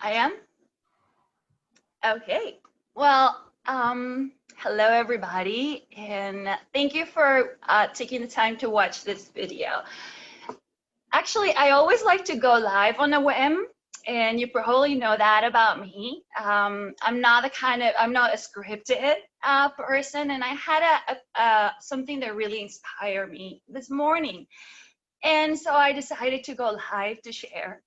I am? Okay. Well, hello everybody, and thank you for taking the time to watch this video. Actually, I always like to go live on a whim, and you probably know that about me. I'm not a scripted person, and I had something that really inspired me this morning. And so I decided to go live to share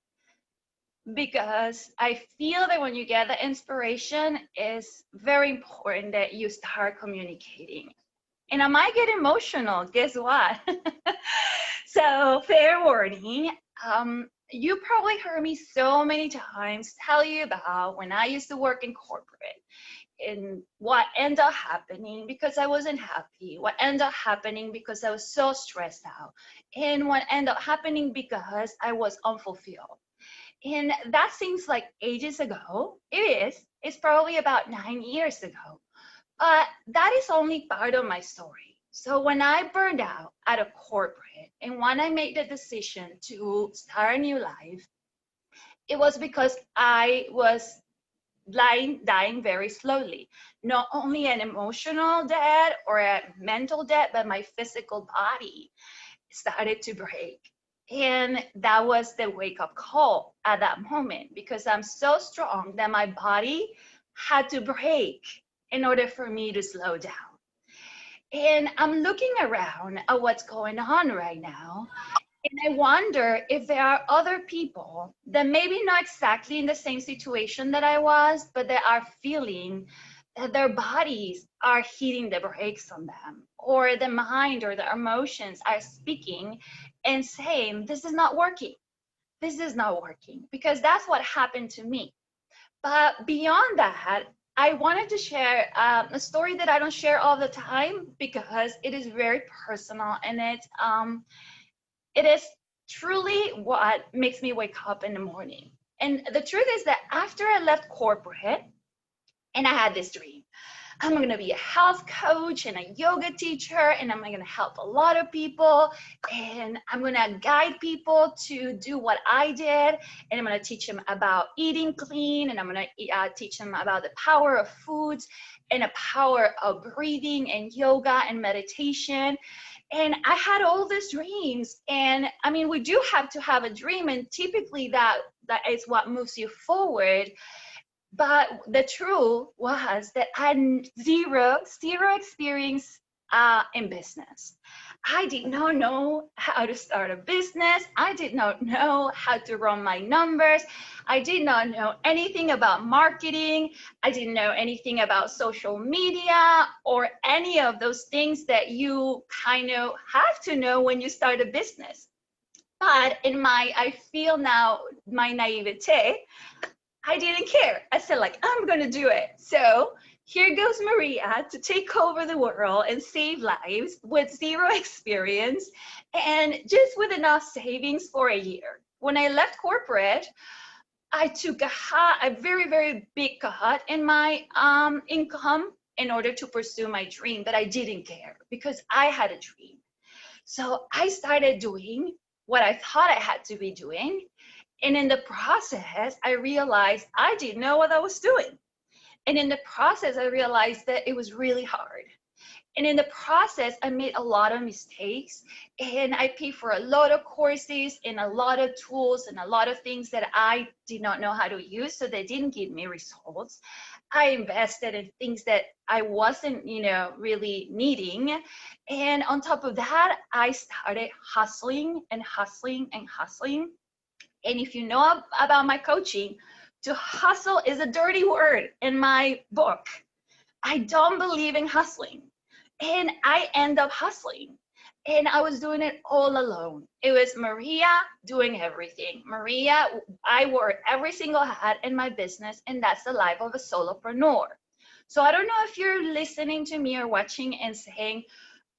because I feel that when you get the inspiration, it's very important that you start communicating. And I might get emotional, guess what? So, fair warning. You probably heard me so many times tell you about when I used to work in corporate and what ended up happening because I wasn't happy, what ended up happening because I was so stressed out, and what ended up happening because I was unfulfilled. And that seems like ages ago. It is. It's probably about 9 years ago. But that is only part of my story. So when I burned out at a corporate and when I made the decision to start a new life, it was because I was dying very slowly. Not only an emotional death or a mental death, but my physical body started to break. And that was the wake up call at that moment because I'm so strong that my body had to break in order for me to slow down. And I'm looking around at what's going on right now. And I wonder if there are other people that maybe not exactly in the same situation that I was, but they are feeling that their bodies are hitting the brakes on them, or the mind or the emotions are speaking and saying, this is not working. This is not working, because that's what happened to me. But beyond that, I wanted to share a story that I don't share all the time because it is very personal, and it is truly what makes me wake up in the morning. And the truth is that after I left corporate and I had this dream, I'm going to be a health coach and a yoga teacher, and I'm going to help a lot of people, and I'm going to guide people to do what I did, and I'm going to teach them about eating clean, and I'm going to teach them about the power of foods and the power of breathing and yoga and meditation. And I had all these dreams, and I mean, we do have to have a dream, and typically that is what moves you forward. But the truth was that I had zero experience in business. I did not know how to start a business. I did not know how to run my numbers. I did not know anything about marketing. I didn't know anything about social media or any of those things that you kind of have to know when you start a business. But I feel now my naivete, I didn't care. I said, like, I'm going to do it. So here goes Maria to take over the world and save lives with zero experience and just with enough savings for a year. When I left corporate, I took a very, very big cut in my income in order to pursue my dream, but I didn't care because I had a dream. So I started doing what I thought I had to be doing. And in the process, I realized I didn't know what I was doing. And in the process, I realized that it was really hard. And in the process, I made a lot of mistakes, and I paid for a lot of courses and a lot of tools and a lot of things that I did not know how to use, so they didn't give me results. I invested in things that I wasn't, really needing. And on top of that, I started hustling and hustling and hustling. And if you know about my coaching, to hustle is a dirty word in my book. I don't believe in hustling. And I end up hustling. And I was doing it all alone. It was Maria doing everything. Maria, I wore every single hat in my business, and that's the life of a solopreneur. So I don't know if you're listening to me or watching and saying,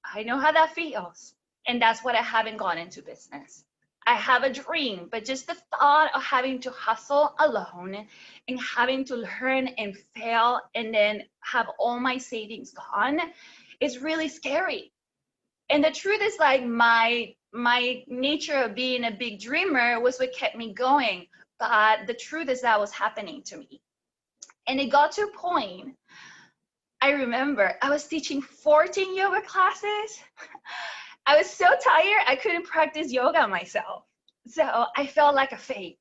I know how that feels. And that's what I haven't gone into business. I have a dream, but just the thought of having to hustle alone and having to learn and fail and then have all my savings gone is really scary. And the truth is, like, my nature of being a big dreamer was what kept me going. but the truth is that was happening to me. And it got to a point, I remember I was teaching 14 yoga classes. I was so tired, I couldn't practice yoga myself. So I felt like a fake,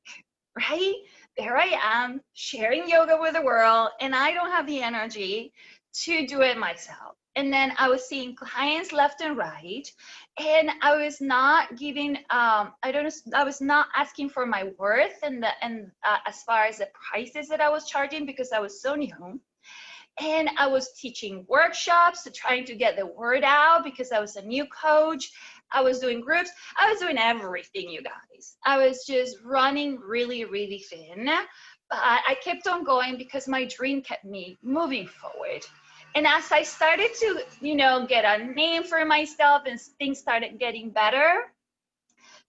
right? There I am sharing yoga with the world, and I don't have the energy to do it myself. And then I was seeing clients left and right, and I was not giving, I was not asking for my worth and as far as the prices that I was charging because I was so new. And I was teaching workshops, trying to get the word out because I was a new coach. I was doing groups. I was doing everything, you guys. I was just running really, really thin. But I kept on going because my dream kept me moving forward. And as I started to, get a name for myself and things started getting better,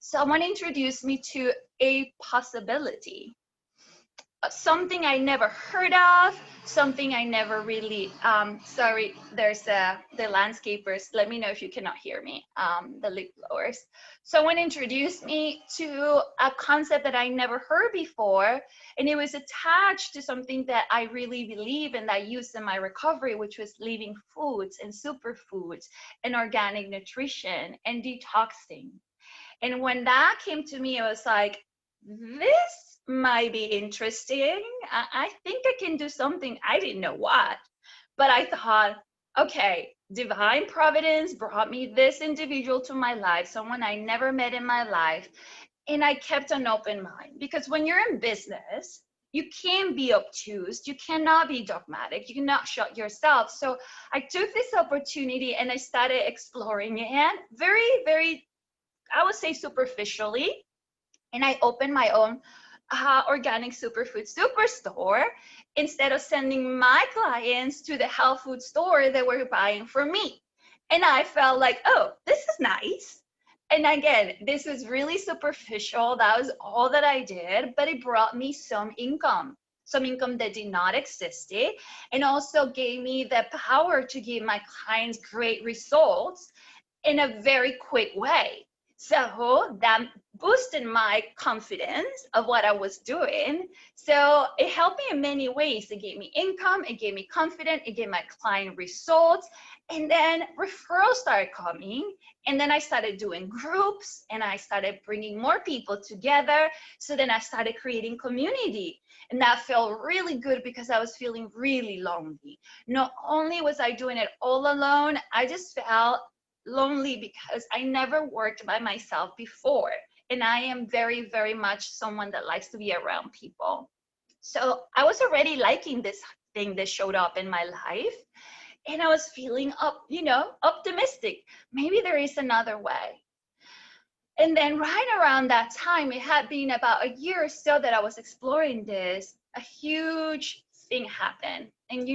someone introduced me to a possibility, something I never heard of, something I never really, sorry, there's the landscapers. Let me know if you cannot hear me, the leaf blowers. Someone introduced me to a concept that I never heard before, and it was attached to something that I really believe and I used in my recovery, which was living foods and superfoods and organic nutrition and detoxing. And when that came to me, I was like, this might be interesting. I think I can do something. I didn't know what, but I thought, okay, divine providence brought me this individual to my life, someone I never met in my life. And I kept an open mind because when you're in business, you can't be obtuse, you cannot be dogmatic, you cannot shut yourself. So I took this opportunity and I started exploring it very, very, I would say superficially. And I opened my own organic superfood superstore instead of sending my clients to the health food store that were buying from me. And I felt like, oh, this is nice. And again, this was really superficial. That was all that I did, but it brought me some income that did not exist, and also gave me the power to give my clients great results in a very quick way. So that boosted my confidence of what I was doing. So it helped me in many ways. It gave me income, it gave me confidence, it gave my client results. And then referrals started coming. And then I started doing groups and I started bringing more people together. So then I started creating community. And that felt really good because I was feeling really lonely. Not only was I doing it all alone, I just felt lonely because I never worked by myself before. And I am very, very much someone that likes to be around people. So I was already liking this thing that showed up in my life. And I was feeling optimistic. Maybe there is another way. And then right around that time, it had been about a year or so that I was exploring this, a huge thing happened. And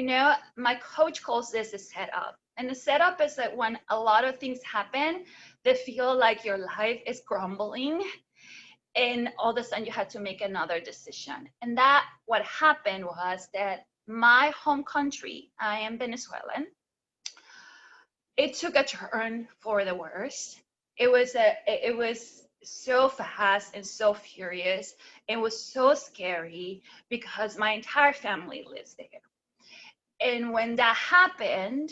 my coach calls this a setup. And the setup is that when a lot of things happen that feel like your life is crumbling, and all of a sudden you had to make another decision. And that what happened was that my home country, I am Venezuelan, it took a turn for the worse. It was so fast and so furious. It was so scary because my entire family lives there. And when that happened,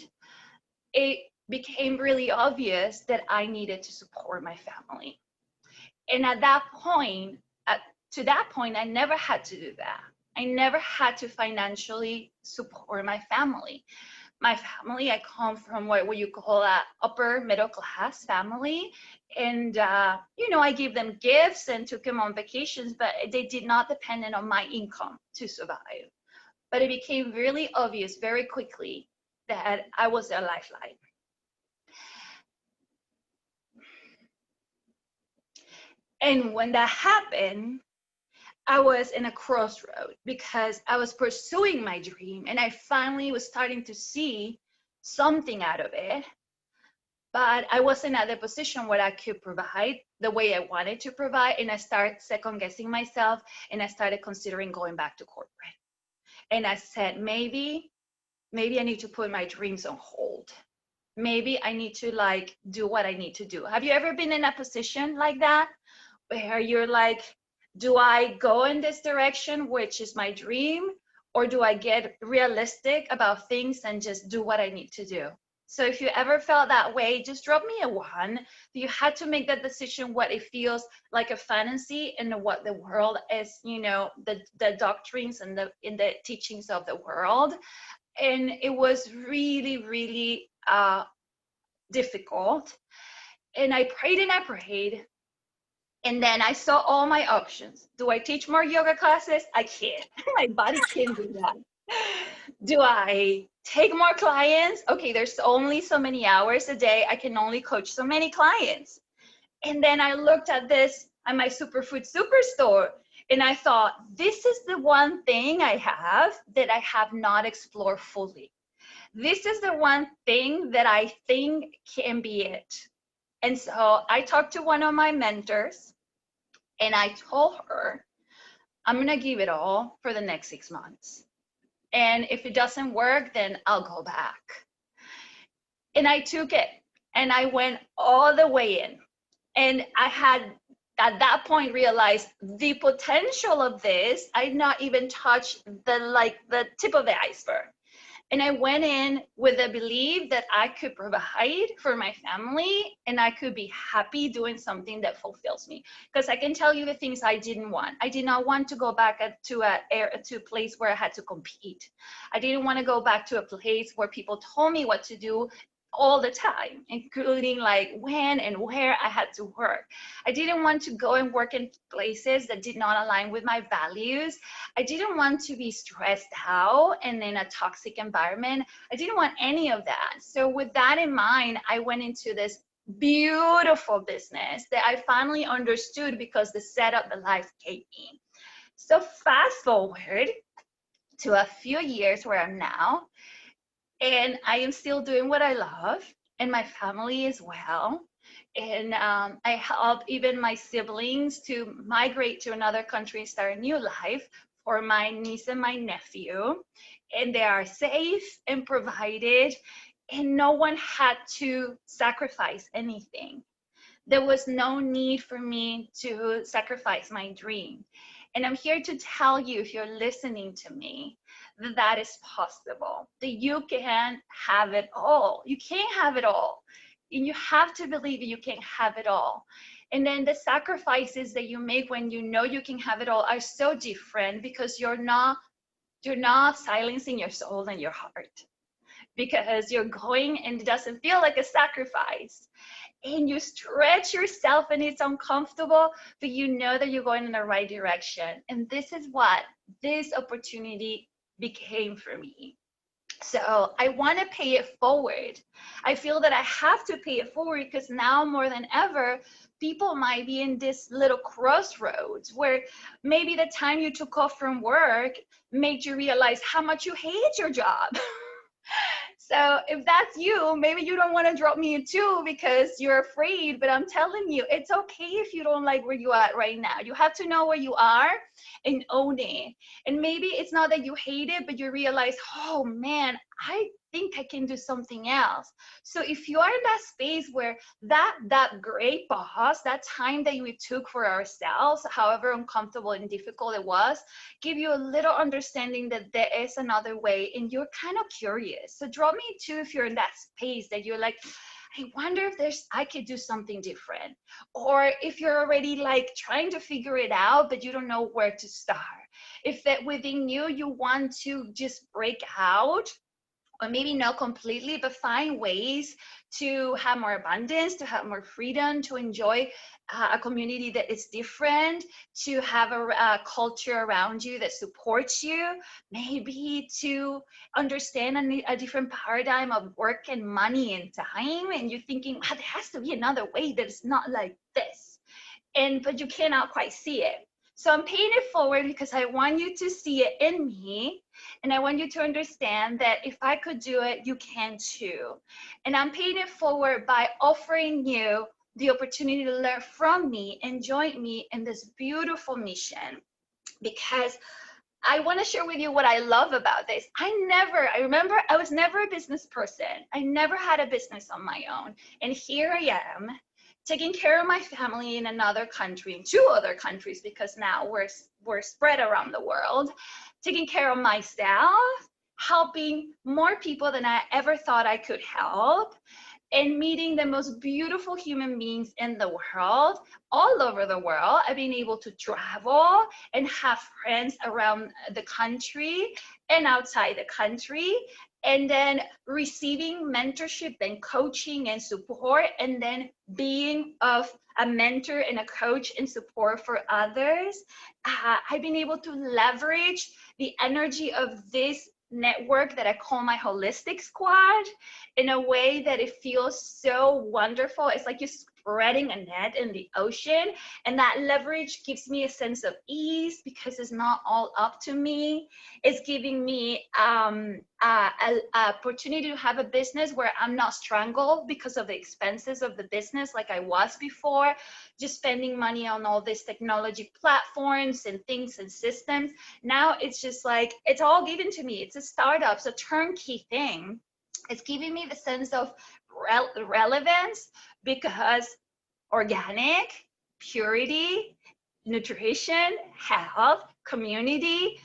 it became really obvious that I needed to support my family. And at that point, to that point, I never had to do that. I never had to financially support my family. My family, I come from what you call an upper middle class family. And, I gave them gifts and took them on vacations, but they did not depend on my income to survive. But it became really obvious very quickly that I was their lifeline. And when that happened, I was in a crossroad because I was pursuing my dream and I finally was starting to see something out of it. But I wasn't at the position where I could provide the way I wanted to provide. And I started second guessing myself and I started considering going back to corporate. And I said, maybe I need to put my dreams on hold. Maybe I need to do what I need to do. Have you ever been in a position like that where you're like, Do I go in this direction, which is my dream, or do I get realistic about things and just do what I need to do? So if you ever felt that way, just drop me a one. You had to make that decision what it feels like a fantasy and what the world is, the doctrines and the in the teachings of the world. And it was really, really difficult. And I prayed and I prayed. And then I saw all my options. Do I teach more yoga classes? I can't. My body can't do that. Do I take more clients? Okay, there's only so many hours a day. I can only coach so many clients. And then I looked at this at my Superfood Superstore and I thought, this is the one thing I have that I have not explored fully. This is the one thing that I think can be it. And so I talked to one of my mentors and I told her, I'm going to give it all for the next 6 months. And if it doesn't work, then I'll go back. And I took it and I went all the way in. And I had at that point realized the potential of this. I not even touched the tip of the iceberg. And I went in with the belief that I could provide for my family and I could be happy doing something that fulfills me. Because I can tell you the things I didn't want. I did not want to go back to a place where I had to compete. I didn't want to go back to a place where people told me what to do all the time, including like when and where I had to work. I didn't want to go and work in places that did not align with my values. I didn't want to be stressed out and in a toxic environment. I didn't want any of that. So with that in mind, I went into this beautiful business that I finally understood because the setup the life gave me. So fast forward to a few years where I'm now, and I am still doing what I love, and my family as well. And I help even my siblings to migrate to another country and start a new life for my niece and my nephew. And they are safe and provided, and no one had to sacrifice anything. There was no need for me to sacrifice my dream. And I'm here to tell you, if you're listening to me, that that is possible, that you can have it all. You can't have it all. And you have to believe you can have it all. And then the sacrifices that you make when you know you can have it all are so different because you're not silencing your soul and your heart, because you're going and it doesn't feel like a sacrifice. And you stretch yourself and it's uncomfortable, but you know that you're going in the right direction. And this is what this opportunity became for me. So I want to pay it forward. I feel that I have to pay it forward because now more than ever, people might be in this little crossroads where maybe the time you took off from work made you realize how much you hate your job. So if that's you, maybe you don't want to drop me a two because you're afraid, but I'm telling you, it's okay if you don't like where you are right now. You have to know where you are and own it. And maybe it's not that you hate it, but you realize, oh man, I think I can do something else. So if you are in that space where that great pause, that time that we took for ourselves, however uncomfortable and difficult it was, give you a little understanding that there is another way and you're kind of curious. So drop me too if you're in that space that you're like, I wonder if I could do something different. Or if you're already like trying to figure it out, but you don't know where to start. If that within you want to just break out, or maybe not completely, but find ways to have more abundance, to have more freedom, to enjoy a community that is different, to have a culture around you that supports you, maybe to understand a different paradigm of work and money and time, and you're thinking, wow, there has to be another way that is not like this, but you cannot quite see it. So I'm paying it forward because I want you to see it in me. And I want you to understand that if I could do it, you can too. And I'm paying it forward by offering you the opportunity to learn from me and join me in this beautiful mission. Because I want to share with you what I love about this. I remember I was never a business person. I never had a business on my own. And here I am taking care of my family in another country, in 2 other countries, because now we're spread around the world, taking care of myself, helping more people than I ever thought I could help, and meeting the most beautiful human beings in the world, all over the world. I've been able to travel and have friends around the country and outside the country, and then receiving mentorship and coaching and support, and then being of a mentor and a coach and support for others. I've been able to leverage the energy of this network that I call my holistic squad in a way that it feels so wonderful. It's like you're spreading a net in the ocean, and that leverage gives me a sense of ease because it's not all up to me. It's giving me an opportunity to have a business where I'm not strangled because of the expenses of the business like I was before, just spending money on all these technology platforms and things and systems. Now it's just like, it's all given to me. It's a startup, it's a turnkey thing. It's giving me the sense of relevance because organic, purity, nutrition, health, community,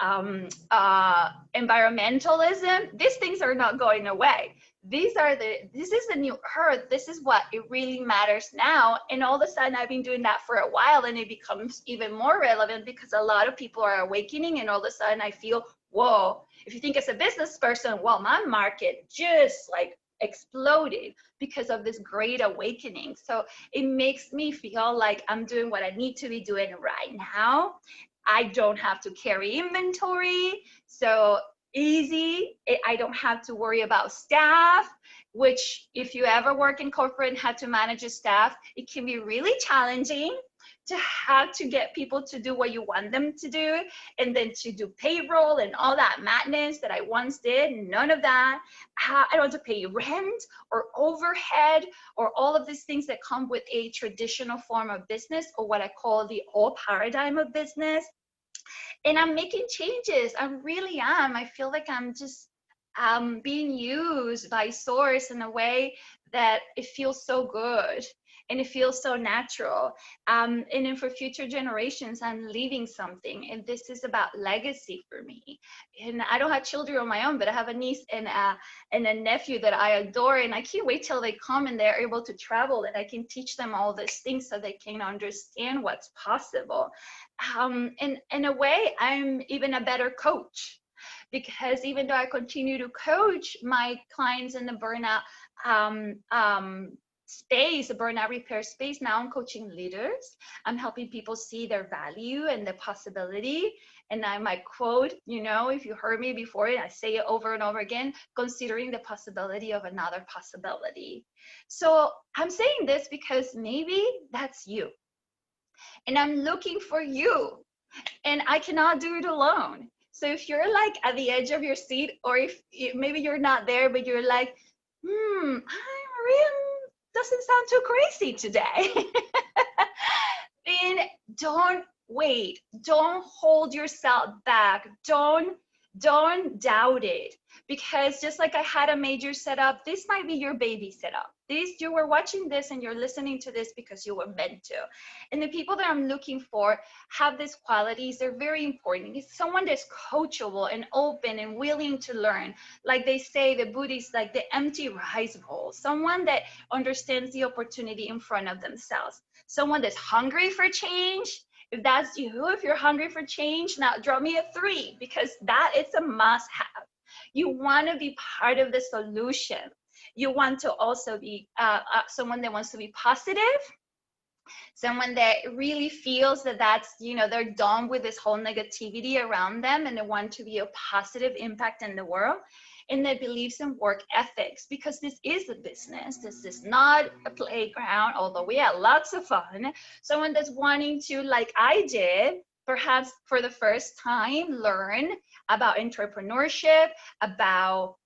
environmentalism, these things are not going away. This is the new earth. This is what it really matters now. And all of a sudden I've been doing that for a while, and it becomes even more relevant because a lot of people are awakening, and all of a sudden I feel, whoa, if you think as a business person, well, my market just like exploded because of this great awakening. So it makes me feel like I'm doing what I need to be doing right now. I don't have to carry inventory, so easy. I don't have to worry about staff, which if you ever work in corporate and have to manage a staff, it can be really challenging to have to get people to do what you want them to do, and then to do payroll and all that madness that I once did. None of that. I don't have to pay rent or overhead or all of these things that come with a traditional form of business, or what I call the old paradigm of business. And I'm making changes. I really am. I feel like I'm just being used by Source in a way that it feels so good and it feels so natural. And then for future generations, I'm leaving something. And this is about legacy for me. And I don't have children of my own, but I have a niece and a nephew that I adore. And I can't wait till they come and they're able to travel, and I can teach them all these things so they can understand what's possible. In a way, I'm even a better coach, because even though I continue to coach my clients in the burnout space, the burnout repair space, now I'm coaching leaders. I'm helping people see their value and the possibility. And I might quote, if you heard me before, I say it over and over again, considering the possibility of another possibility. So I'm saying this because maybe that's you. And I'm looking for you, and I cannot do it alone. So if you're like at the edge of your seat, or if maybe you're not there, but you're like, I'm really doesn't sound too crazy today. Then don't wait. Don't hold yourself back. Don't doubt it, because just like I had a major setup, this might be your baby setup. You were watching this and you're listening to this because you were meant to. And the people that I'm looking for have these qualities. They're very important. It's someone that's coachable and open and willing to learn. Like they say, the Buddhists, like the empty rice bowl. Someone that understands the opportunity in front of themselves. Someone that's hungry for change. If that's you, if you're hungry for change, now drop me a 3, because that is a must have. You want to be part of the solution. You want to also be someone that wants to be positive, someone that really feels that they're done with this whole negativity around them, and they want to be a positive impact in the world, and that believes in work ethics, because this is a business. This is not a playground, although we had lots of fun. Someone that's wanting to, like I did, perhaps for the first time, learn about entrepreneurship, about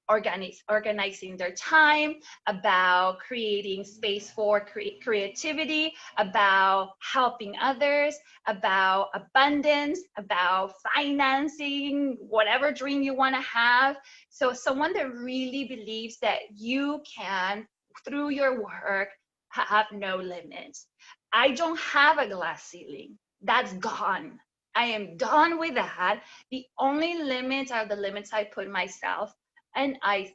organizing their time, about creating space for creativity, about helping others, about abundance, about financing, whatever dream you want to have. So someone that really believes that you can, through your work, have no limits. I don't have a glass ceiling. That's gone. I am done with that. The only limits are the limits I put myself, and I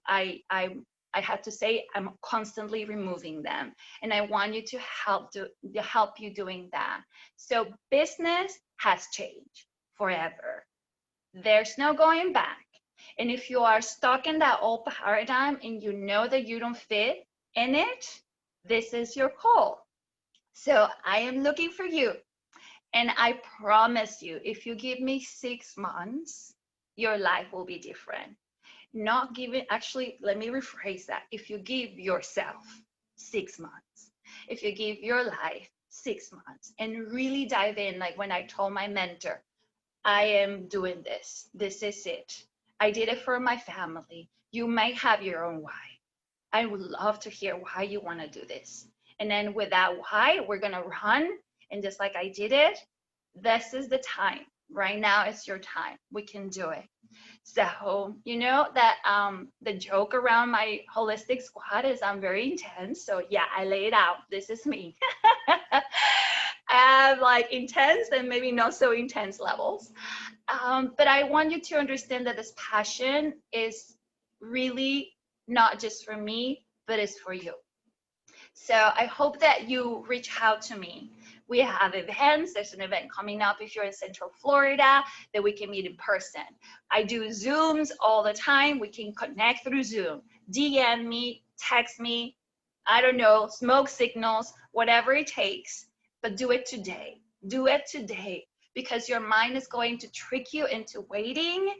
have to say I'm constantly removing them, and I want you to help you doing that. So business has changed forever. There's no going back. And if you are stuck in that old paradigm and you know that you don't fit in it, this is your call. So I am looking for you. And I promise you, if you give me 6 months, your life will be different. Not giving, actually, let me rephrase that. If you give yourself 6 months, if you give your life 6 months and really dive in, like when I told my mentor, I am doing this. This is it. I did it for my family. You might have your own why. I would love to hear why you want to do this. And then with that why, we're going to run. And just like I did it, this is the time. Right now it's your time. We can do it. So, you know that the joke around my holistic squad is I'm very intense. So yeah, I lay it out. This is me. I have like intense and maybe not so intense levels. But I want you to understand that this passion is really not just for me, but it's for you. So I hope that you reach out to me. We have events. There's an event coming up if you're in Central Florida that we can meet in person. I do Zooms all the time. We can connect through Zoom. DM me, text me, I don't know, smoke signals, whatever it takes, but do it today. Do it today because your mind is going to trick you into waiting,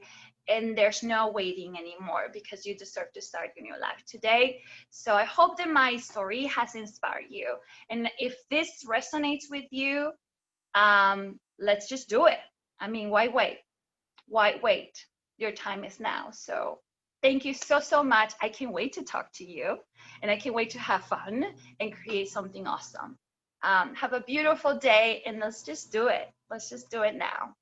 and there's no waiting anymore because you deserve to start your new life today. So I hope that my story has inspired you. And if this resonates with you, let's just do it. I mean, why wait? Why wait? Your time is now. So thank you so, so much. I can't wait to talk to you, and I can't wait to have fun and create something awesome. Have a beautiful day, and let's just do it. Let's just do it now.